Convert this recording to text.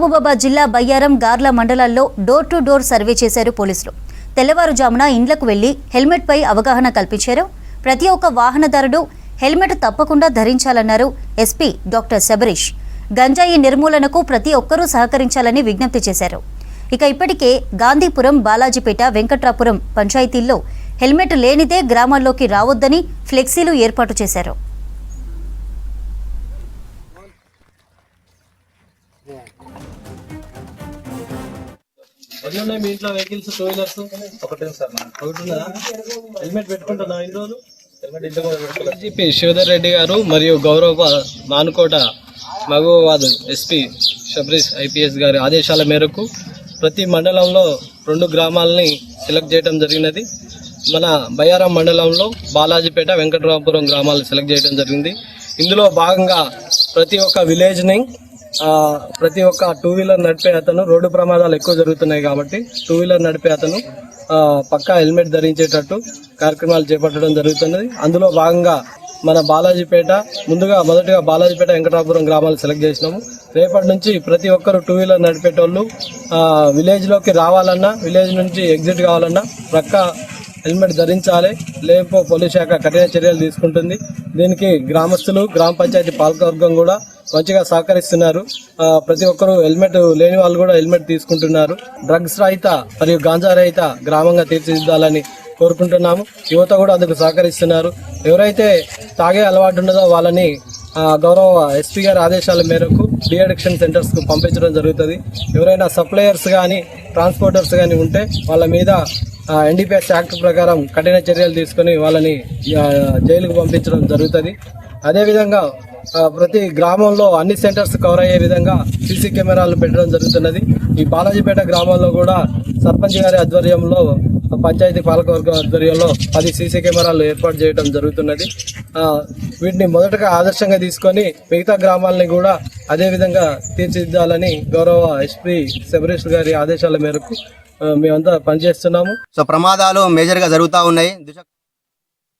మహబూబాబాద్ జిల్లా బయ్యారం గార్ల మండలాల్లో door to door survey చేశారు పోలీసులు. తెల్లవారుజామున ఇండ్లకు వెళ్లి హెల్మెట్ పై అవగాహన కల్పించారు. ప్రతి ఒక్క వాహనదారుడు హెల్మెట్ తప్పకుండా ధరించాలన్నారు ఎస్పీ డాక్టర్ శబరీష్. గంజాయి నిర్మూలనకు ప్రతి ఒక్కరూ సహకరించాలని విజ్ఞప్తి చేశారు. ఇక ఇప్పటికే గాంధీపురం, బాలాజీపేట, వెంకట్రాపురం పంచాయతీల్లో హెల్మెట్ లేనిదే గ్రామాల్లోకి రావొద్దని ఫ్లెక్సీలు ఏర్పాటు చేశారు. మీ ఇంట్లో వెహికల్స్, టూ వీలర్స్ ఒకటే సార్. హెల్మెట్ పెట్టుకుంటున్నా ఇన్ని రోజులు. డీజీపీ శివధర్ రెడ్డి గారు మరియు గౌరవ మానుకోట మహబూబాబాద్ ఎస్పీ శబరీష్ ఐపీఎస్ గారి ఆదేశాల మేరకు ప్రతి మండలంలో 2 గ్రామాలని సెలెక్ట్ చేయడం జరిగినది. మన బయ్యారం మండలంలో బాలాజీపేట, వెంకట్రాపురం గ్రామాలు సెలెక్ట్ చేయడం జరిగింది. ఇందులో భాగంగా ప్రతి ఒక్క విలేజ్ని ప్రతి ఒక్క 2 వీలర్ నడిపే అతను, రోడ్డు ప్రమాదాలు ఎక్కువ జరుగుతున్నాయి కాబట్టి 2 వీలర్ నడిపే అతను పక్కా హెల్మెట్ ధరించేటట్టు కార్యక్రమాలు చేపట్టడం జరుగుతున్నది. అందులో భాగంగా మన బాలాజీపేట మొదటిగా బాలాజీపేట, వెంకటాపురం గ్రామాలు సెలెక్ట్ చేసినాము. రేపటి నుంచి ప్రతి ఒక్కరు 2 వీలర్ నడిపేటోళ్ళు విలేజ్లోకి రావాలన్నా, విలేజ్ నుంచి ఎగ్జిట్ కావాలన్నా పక్కా హెల్మెట్ ధరించాలి. లేకపో పోలీస్ శాఖ కఠిన చర్యలు తీసుకుంటుంది. దీనికి గ్రామస్తులు, గ్రామ పంచాయతీ పాలకవర్గం కూడా మంచిగా సహకరిస్తున్నారు. ప్రతి ఒక్కరూ హెల్మెట్ లేని వాళ్ళు కూడా హెల్మెట్ తీసుకుంటున్నారు. డ్రగ్స్ రహిత మరియు గాంజా రహిత గ్రామంగా తీర్చిదిద్దాలని కోరుకుంటున్నాము. యువత కూడా అందుకు సహకరిస్తున్నారు. ఎవరైతే తాగే అలవాటు ఉన్నదో వాళ్ళని గౌరవ ఎస్పీ గారి ఆదేశాల మేరకు డి అడిక్షన్ సెంటర్స్ కు పంపించడం జరుగుతుంది. ఎవరైనా సప్లయర్స్ కానీ, ట్రాన్స్పోర్టర్స్ కానీ ఉంటే వాళ్ళ మీద ఎన్డీపీఎస్ యాక్ట్ ప్రకారం కఠిన చర్యలు తీసుకుని వాళ్ళని జైలుకు పంపించడం జరుగుతుంది. అదేవిధంగా ప్రతి గ్రామంలో అన్ని సెంటర్స్ కవర్ అయ్యే విధంగా సీసీ కెమెరాలు పెట్టడం జరుగుతున్నది. ఈ బాలాజీపేట గ్రామంలో కూడా సర్పంచ్ గారి ఆధ్వర్యంలో, పంచాయతీ పాలకవర్గం ఆధ్వర్యంలో 10 సీసీ కెమెరాలు ఏర్పాటు చేయడం జరుగుతున్నది. వీటిని మొదటగా ఆదర్శంగా తీసుకొని మిగతా గ్రామాలని కూడా అదేవిధంగా తీర్చిదిద్దాలని గౌరవ ఎస్పీ శబరీష్ గారి ఆదేశాల మేరకు మేమంతా పనిచేస్తున్నాము. సో ప్రమాదాలు మేజర్గా జరుగుతూ ఉన్నాయి.